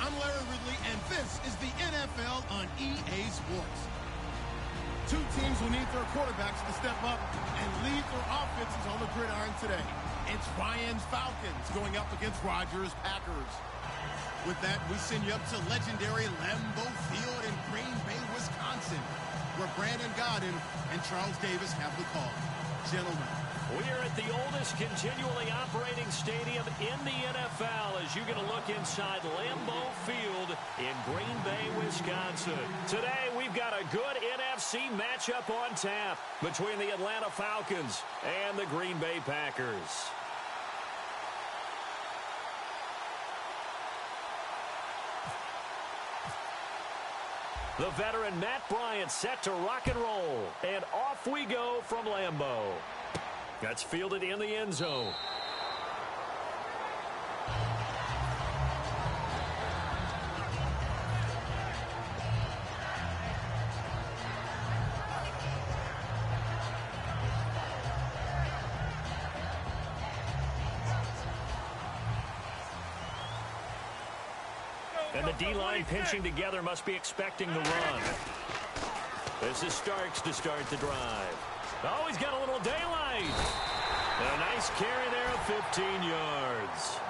I'm Larry Ridley, and this is the NFL on EA Sports. Two teams will need their quarterbacks to step up and lead their offenses on the gridiron today. It's Ryan's Falcons going up against Rodgers' Packers. With that, we send you up to legendary Lambeau Field in Green Bay, Wisconsin, where Brandon Gaudin and Charles Davis have the call. Gentlemen. We are at the oldest continually operating stadium in the NFL as you get a look inside Lambeau Field in Green Bay, Wisconsin. Today, we've got a good NFC matchup on tap between the Atlanta Falcons and the Green Bay Packers. The veteran Matt Bryant set to rock and roll. And off we go from Lambeau. That's fielded in the end zone. And the D-line pinching together must be expecting the run. This is Starks to start the drive. Oh, he's got a little daylight. A nice carry there of 15 yards.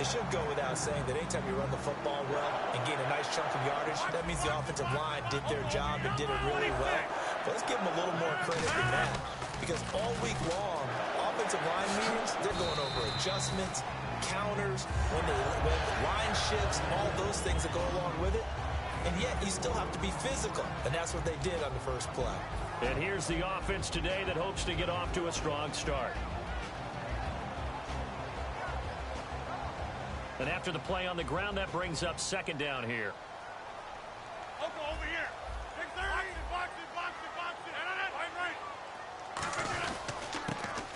It should go without saying that anytime you run the football well and gain a nice chunk of yardage, that means the offensive line did their job and did it really well. But let's give them a little more credit than that, because all week long, offensive line meetings, they're going over adjustments, counters, when line shifts, all those things that go along with it. And yet, you still have to be physical. And that's what they did on the first play. And here's the offense today that hopes to get off to a strong start. And after the play on the ground, that brings up second down here. Over here. Big 30. Box it.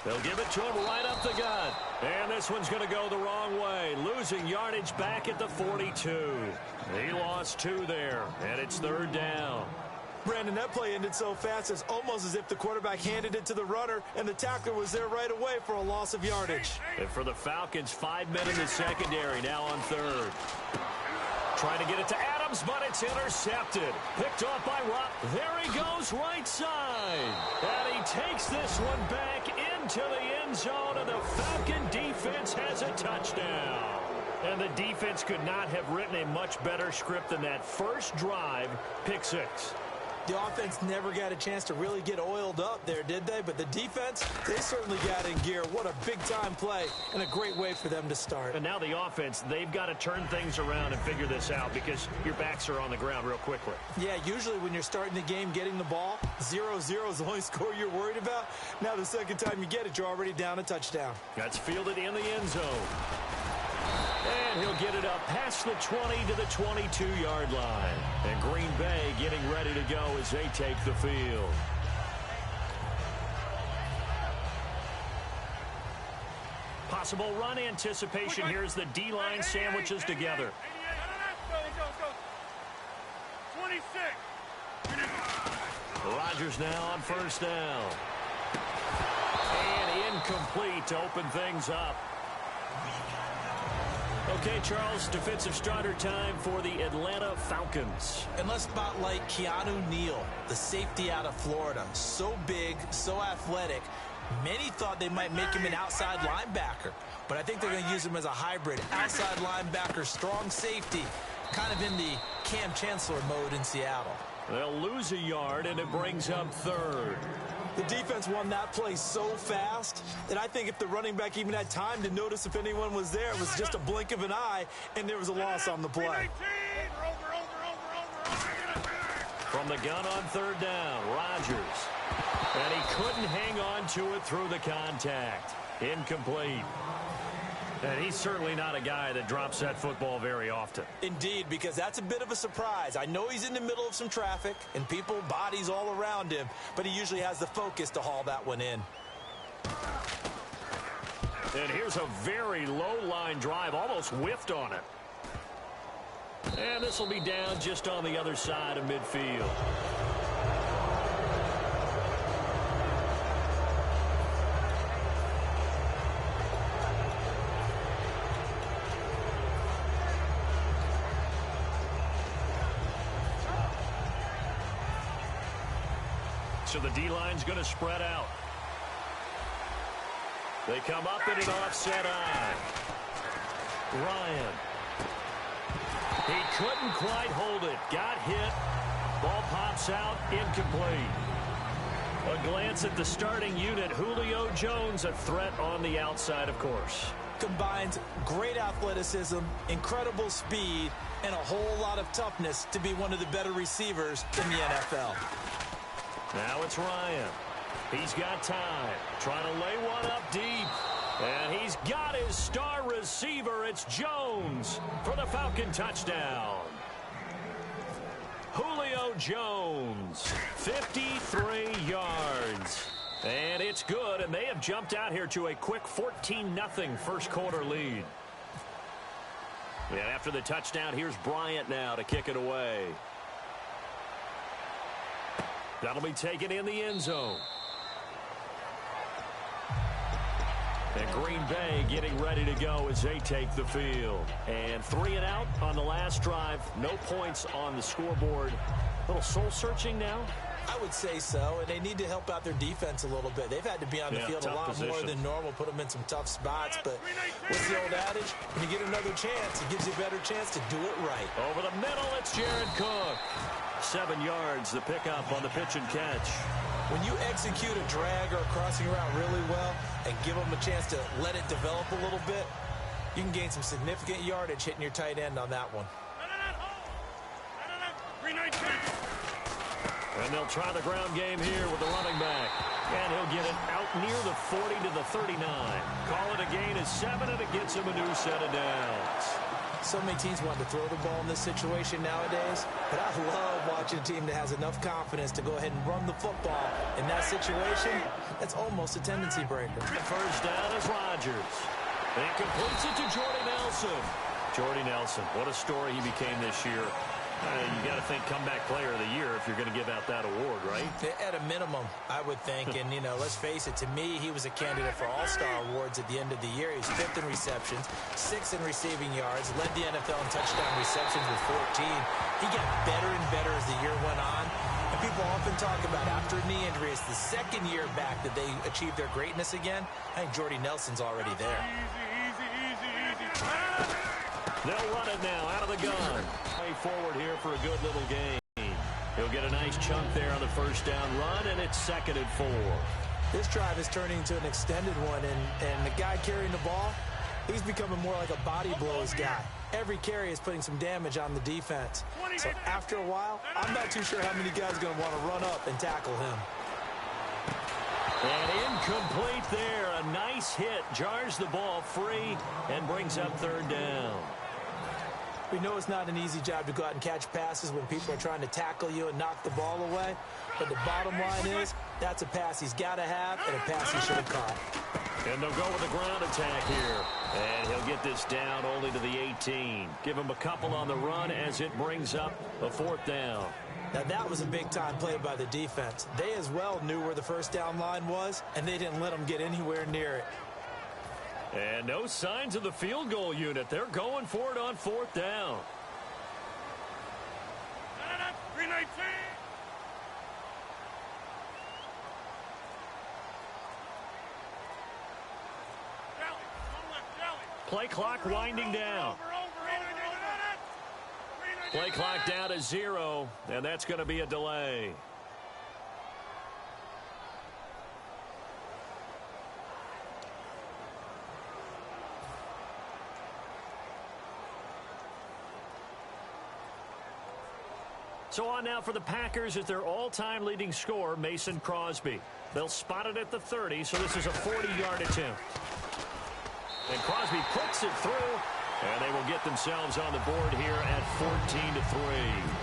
They'll give it to him right up the gut. And this one's going to go the wrong way. Losing yardage back at the 42. He lost 2 there, and it's third down. Brandon, that play ended so fast, it's almost as if the quarterback handed it to the runner, and the tackler was there right away for a loss of yardage. And for the Falcons, 5 men in the secondary, now on third. Trying to get it to Adams, but it's intercepted. Picked off by Rob. There he goes, right side. And he takes this one back into the end zone, and the Falcon defense has a touchdown. And the defense could not have written a much better script than that first drive, pick 6. The offense never got a chance to really get oiled up there, did they? But the defense, they certainly got in gear. What a big-time play and a great way for them to start. And now the offense, they've got to turn things around and figure this out because your backs are on the ground real quickly. Yeah, usually when you're starting the game getting the ball, 0-0 is the only score you're worried about. Now the second time you get it, you're already down a touchdown. That's fielded in the end zone. And he'll get it up past the 20 to the 22-yard line. And Green Bay getting ready to go as they take the field. Possible run anticipation. Here's the D-line sandwiches together. 26. Rodgers now on first down. And incomplete to open things up. Okay, Charles, defensive starter time for the Atlanta Falcons. And let's spotlight Keanu Neal, the safety out of Florida. So big, so athletic. Many thought they might make him an outside linebacker, but I think they're going to use him as a hybrid. Outside linebacker, strong safety, kind of in the Cam Chancellor mode in Seattle. They'll lose a yard, and it brings up third. The defense won that play so fast that I think if the running back even had time to notice if anyone was there, it was just a blink of an eye, and there was a loss on the play. From the gun on third down, Rodgers. And he couldn't hang on to it through the contact. Incomplete. And he's certainly not a guy that drops that football very often. Indeed, because that's a bit of a surprise. I know he's in the middle of some traffic and people, bodies all around him, but he usually has the focus to haul that one in. And here's a very low-line drive, almost whiffed on it. And this will be down just on the other side of midfield. So the D-line's going to spread out. They come up in an offset eye. Ryan. He couldn't quite hold it. Got hit. Ball pops out. Incomplete. A glance at the starting unit. Julio Jones, a threat on the outside, of course. Combines great athleticism, incredible speed, and a whole lot of toughness to be one of the better receivers in the NFL. Now it's Ryan. He's got time. Trying to lay one up deep. And he's got his star receiver. It's Jones for the Falcon touchdown. Julio Jones, 53 yards. And it's good, and they have jumped out here to a quick 14-0 first quarter lead. And after the touchdown, here's Bryant now to kick it away. That'll be taken in the end zone. And Green Bay getting ready to go as they take the field. And 3 and out on the last drive. No points on the scoreboard. A little soul-searching now. I would say so, and they need to help out their defense a little bit. They've had to be on the field a lot more than normal, put them in some tough spots. But what's the old adage? When you get another chance, it gives you a better chance to do it right. Over the middle, it's Jared Cook. 7 yards, the pickup on the pitch and catch. When you execute a drag or a crossing route really well and give them a chance to let it develop a little bit, you can gain some significant yardage hitting your tight end on that one. And they'll try the ground game here with the running back. And he'll get it out near the 40 to the 39. Call it a gain of 7, and it gets him a new set of downs. So many teams want to throw the ball in this situation nowadays, but I love watching a team that has enough confidence to go ahead and run the football. In that situation, that's almost a tendency breaker. The first down is Rodgers. And he completes it to Jordy Nelson. Jordy Nelson, what a story he became this year. You got to think comeback player of the year if you're going to give out that award, right? At a minimum, I would think. And, let's face it, to me, he was a candidate for all-star awards at the end of the year. He's 5th in receptions, 6th in receiving yards, led the NFL in touchdown receptions with 14. He got better and better as the year went on. And people often talk about after a knee injury, it's the second year back that they achieved their greatness again. I think Jordy Nelson's already there. Easy. They'll run it now out of the gun. Way forward here for a good little game. He'll get a nice chunk there on the first down run, and it's 2nd and 4. This drive is turning into an extended one, and the guy carrying the ball, he's becoming more like a body blows guy. Every carry is putting some damage on the defense. So after a while, I'm not too sure how many guys are going to want to run up and tackle him. And incomplete there. A nice hit. Jars the ball free and brings up 3rd down. We know it's not an easy job to go out and catch passes when people are trying to tackle you and knock the ball away. But the bottom line is, that's a pass he's got to have and a pass he should have caught. And they'll go with the ground attack here. And he'll get this down only to the 18. Give him a couple on the run as it brings up a 4th down. Now, that was a big-time play by the defense. They as well knew where the first down line was, and they didn't let them get anywhere near it. And no signs of the field goal unit. They're going for it on 4th down. 319. Play clock winding down. Play clock down to 0, and that's going to be a delay. So on now for the Packers is their all-time leading scorer, Mason Crosby. They'll spot it at the 30, so this is a 40-yard attempt. And Crosby puts it through, and they will get themselves on the board here at 14-3.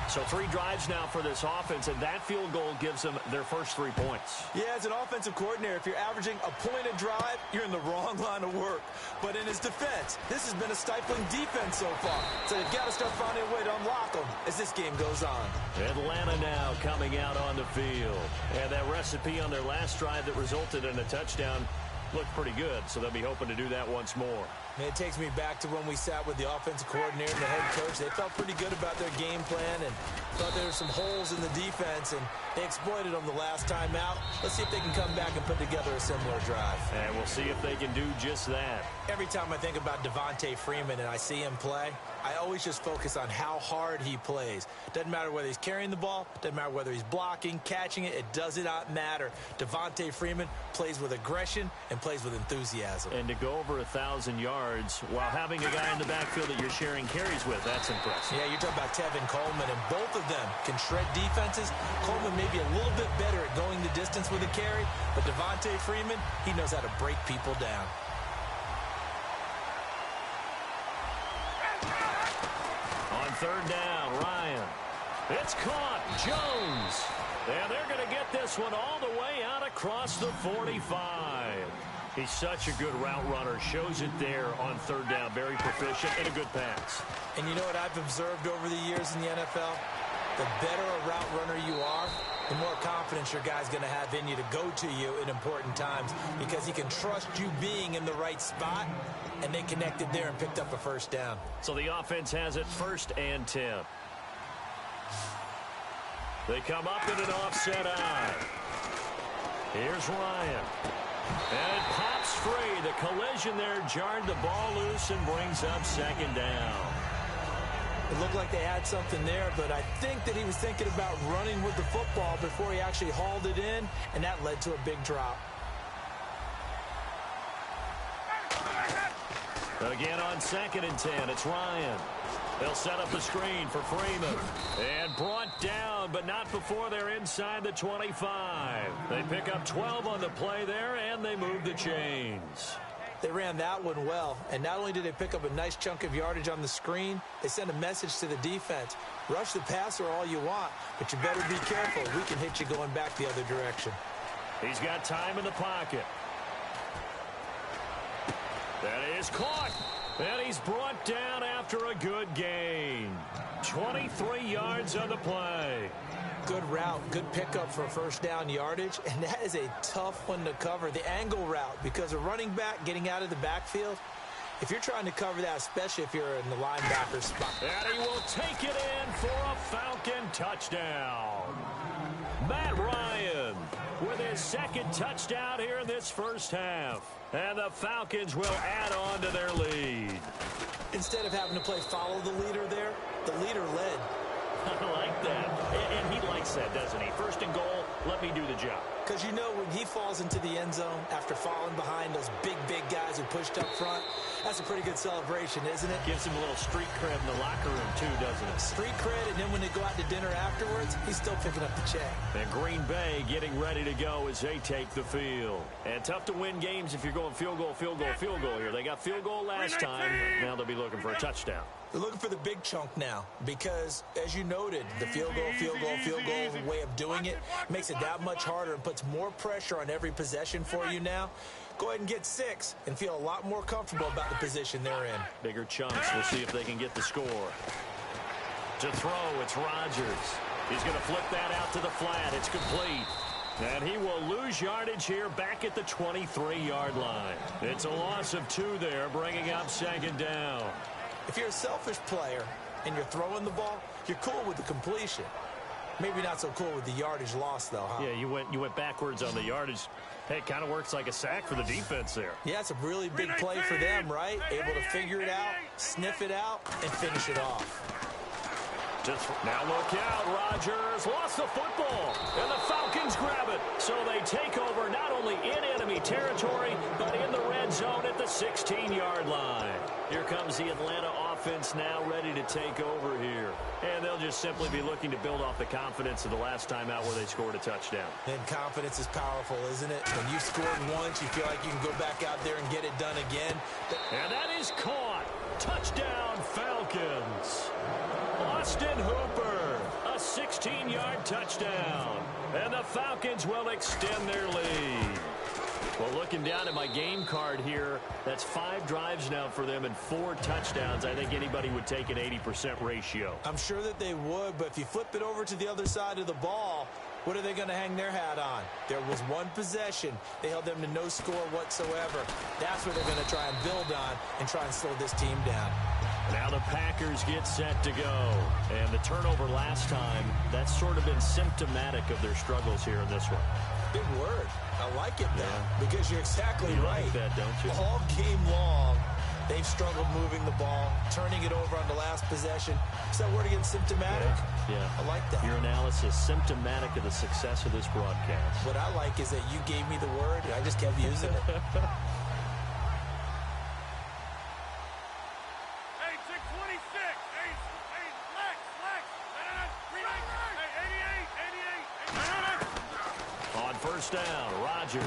So 3 drives now for this offense, and that field goal gives them their first 3 points. Yeah, as an offensive coordinator, if you're averaging a point a drive, you're in the wrong line of work. But in his defense, this has been a stifling defense so far. So they've got to start finding a way to unlock them as this game goes on. Atlanta now coming out on the field. And that recipe on their last drive that resulted in a touchdown looked pretty good, so they'll be hoping to do that once more. It takes me back to when we sat with the offensive coordinator and the head coach. They felt pretty good about their game plan and thought there were some holes in the defense, and they exploited them the last time out. Let's see if they can come back and put together a similar drive. And we'll see if they can do just that. Every time I think about Devontae Freeman and I see him play, I always just focus on how hard he plays. Doesn't matter whether he's carrying the ball, doesn't matter whether he's blocking, catching it, it does not matter. Devontae Freeman plays with aggression and plays with enthusiasm. And to go over 1,000 yards while having a guy in the backfield that you're sharing carries with, that's impressive. Yeah, you're talking about Tevin Coleman, and both of them can shred defenses. Coleman may be a little bit better at going the distance with a carry, but Devontae Freeman, he knows how to break people down. On third down, Ryan. It's caught. Jones. And they're going to get this one all the way out across the 45. He's such a good route runner. Shows it there on third down. Very proficient and a good pass. And you know what I've observed over the years in the NFL? The better a route runner you are, the more confidence your guy's going to have in you to go to you in important times, because he can trust you being in the right spot, and they connected there and picked up a first down. So the offense has it 1st and 10. They come up in an offset eye. Here's Ryan. And it pops free. The collision there jarred the ball loose and brings up 2nd down. It looked like they had something there, but I think that he was thinking about running with the football before he actually hauled it in, and that led to a big drop. Again on 2nd and 10, it's Ryan. They'll set up the screen for Freeman. And brought down, but not before they're inside the 25. They pick up 12 on the play there, and they move the chains. They ran that one well, and not only did they pick up a nice chunk of yardage on the screen, they sent a message to the defense. Rush the passer all you want, but you better be careful. We can hit you going back the other direction. He's got time in the pocket. That is caught. And he's brought down after a good gain. 23 yards on the play. Good route, good pickup for first down yardage, and that is a tough one to cover. The angle route, because a running back getting out of the backfield, if you're trying to cover that, especially if you're in the linebacker spot. And he will take it in for a Falcon touchdown. Matt Ryan with his 2nd touchdown here in this first half. And the Falcons will add on to their lead. Instead of having to play follow the leader there, the leader led. I like that. And he likes that, doesn't he? 1st and goal, let me do the job. Because you know when he falls into the end zone after falling behind those big guys who pushed up front, that's a pretty good celebration, isn't it? Gives him a little street cred in the locker room, too, doesn't it? Street cred, and then when they go out to dinner afterwards, he's still picking up the check. And Green Bay getting ready to go as they take the field. And tough to win games if you're going field goal here. They got field goal last time. Now they'll be looking for a touchdown. They're looking for the big chunk now because, as you noted, the field goal way of doing it makes it that much harder and puts more pressure on every possession for you now. Go ahead and get 6 and feel a lot more comfortable about the position they're in. Bigger chunks. We'll see if they can get the score. To throw, it's Rodgers. He's going to flip that out to the flat. It's complete. And he will lose yardage here back at the 23-yard line. It's a loss of 2 there, bringing up 2nd down. If you're a selfish player and you're throwing the ball, you're cool with the completion. Maybe not so cool with the yardage loss, though, huh? Yeah, you went backwards on the yardage. Hey, it kind of works like a sack for the defense there. Yeah, it's a really big play for them, right? Able to figure it out, sniff it out, and finish it off. Now look out, Rodgers lost the football, and the Falcons grab it. So they take over not only in enemy territory, but in the red zone at the 16-yard line. Here comes the Atlanta offense now ready to take over here. And they'll just simply be looking to build off the confidence of the last time out where they scored a touchdown. And confidence is powerful, isn't it? When you scored once, you feel like you can go back out there and get it done again. And that is caught. Touchdown, Falcons. Austin Hooper, a 16-yard touchdown. And the Falcons will extend their lead. Well, looking down at my game card here, that's 5 drives now for them and 4 touchdowns. I think anybody would take an 80% ratio. I'm sure that they would, but if you flip it over to the other side of the ball, What are they going to hang their hat on? There was one possession. They held them to no score whatsoever. That's what they're going to try and build on and try and slow this team down. Now the Packers get set to go. And the turnover last time, that's sort of been symptomatic of their struggles here in this one. Big word. I like it, though, because you're exactly right. Like that, don't you? All game long, they've struggled moving the ball, turning it over on the last possession. Is that word again, symptomatic? Yeah. I like that. Your analysis, symptomatic of the success of this broadcast. What I like is that you gave me the word, and I just kept using it. Hey, 626. Hey, Lex. Hey, 88. On first down, Rodgers.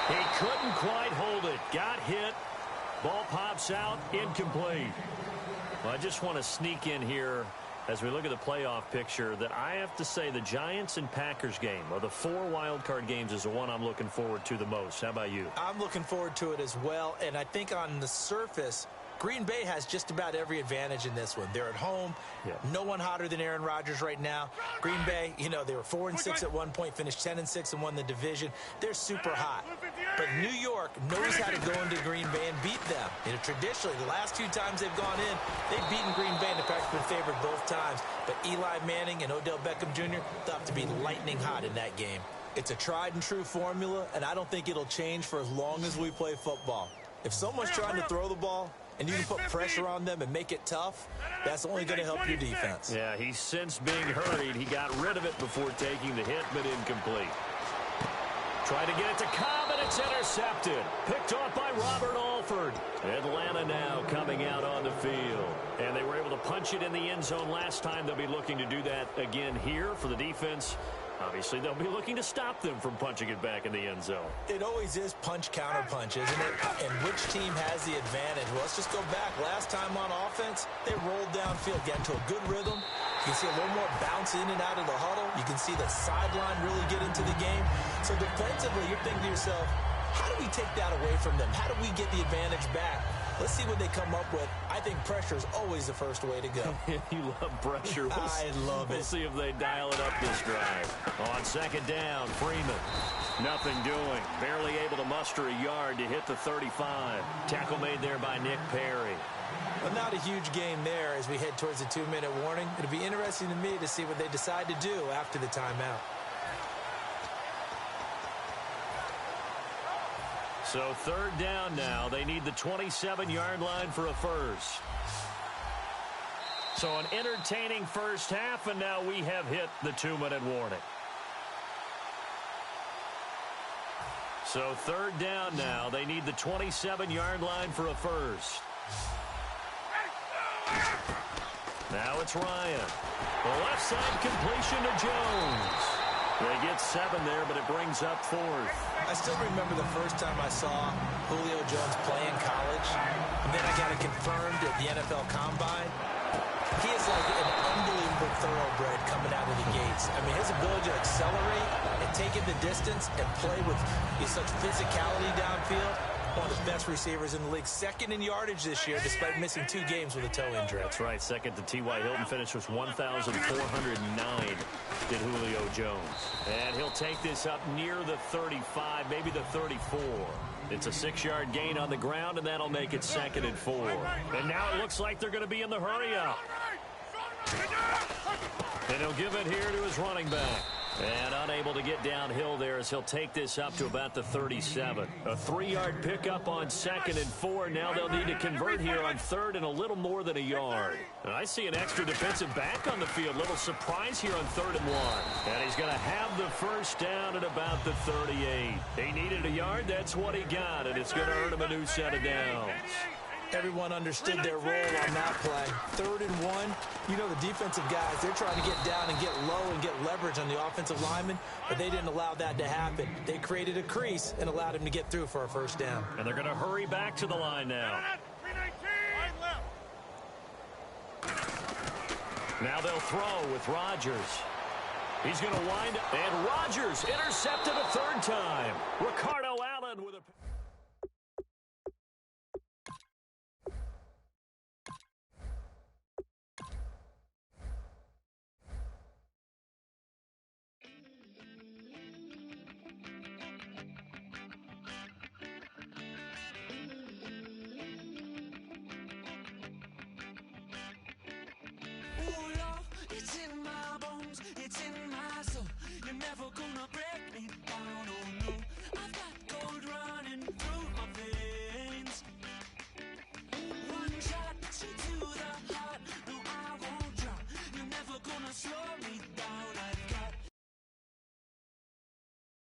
He couldn't quite hold it. Got hit. Ball pops out. Incomplete. Well, I just want to sneak in here as we look at the playoff picture that I have to say the Giants and Packers game of the 4 wild card games is the one I'm looking forward to the most. How about you? I'm looking forward to it as well, and I think on the surface, Green Bay has just about every advantage in this one. They're at home. Yeah. No one hotter than Aaron Rodgers right now. Green Bay, you know, they were 4-6 at one point, finished 10-6 and won the division. They're super hot. But New York knows how to go into Green Bay and beat them. You know, traditionally, the last 2 times they've gone in, they've beaten Green Bay, and the Packers have been favored both times. But Eli Manning and Odell Beckham Jr. thought to be lightning hot in that game. It's a tried-and-true formula, and I don't think it'll change for as long as we play football. If someone's trying to throw the ball, and you can put pressure on them and make it tough, that's only going to help your defense. Yeah, he's since being hurried. He got rid of it before taking the hit, but incomplete. Trying to get it to Cobb, and it's intercepted. Picked off by Robert Alford. Atlanta now coming out on the field. And they were able to punch it in the end zone last time. They'll be looking to do that again here for the defense. Obviously, they'll be looking to stop them from punching it back in the end zone. It always is punch-counter-punch, isn't it? And which team has the advantage? Well, let's just go back. Last time on offense, they rolled downfield, got into a good rhythm. You can see a little more bounce in and out of the huddle. You can see the sideline really get into the game. So defensively, you're thinking to yourself, how do we take that away from them? How do we get the advantage back? Let's see what they come up with. I think pressure is always the first way to go. You love pressure. I love it. We'll see if they dial it up this drive. On second down, Freeman. Nothing doing. Barely able to muster a yard to hit the 35. Tackle made there by Nick Perry. Well, not a huge game there as we head towards the 2-minute warning. It'll be interesting to me to see what they decide to do after the timeout. So third down now. They need the 27-yard line for a first. So an entertaining first half, and now we have hit the 2-minute warning. So third down now. They need the 27-yard line for a first. Now it's Ryan. The left side completion to Jones. They get 7 there, but it brings up 4th. I still remember the first time I saw Julio Jones play in college, and then I got it confirmed at the NFL Combine. He is like an unbelievable thoroughbred coming out of the gates. I mean, his ability to accelerate and take it the distance and play with such physicality downfield, one of the best receivers in the league. Second in yardage this year, despite missing 2 games with a toe injury. That's right. Second to T.Y. Hilton, finished with 1,409, did Julio Jones. And he'll take this up near the 35, maybe the 34. It's a 6-yard gain on the ground, and that'll make it 2nd and 4. And now it looks like they're going to be in the hurry-up. And he'll give it here to his running back. And unable to get downhill there as he'll take this up to about the 37. A 3-yard pickup on 2nd and 4. Now they'll need to convert here on 3rd and a little more than a yard. And I see an extra defensive back on the field. Little surprise here on 3rd and 1. And he's going to have the first down at about the 38. He needed a yard. That's what he got. And it's going to earn him a new set of downs. Everyone understood their role on that play. 3rd and 1, you know the defensive guys, they're trying to get down and get low and get leverage on the offensive lineman, but they didn't allow that to happen. They created a crease and allowed him to get through for a first down. And they're going to hurry back to the line now. Now they'll throw with Rodgers. He's going to wind up, and Rodgers intercepted a 3rd time. Ricardo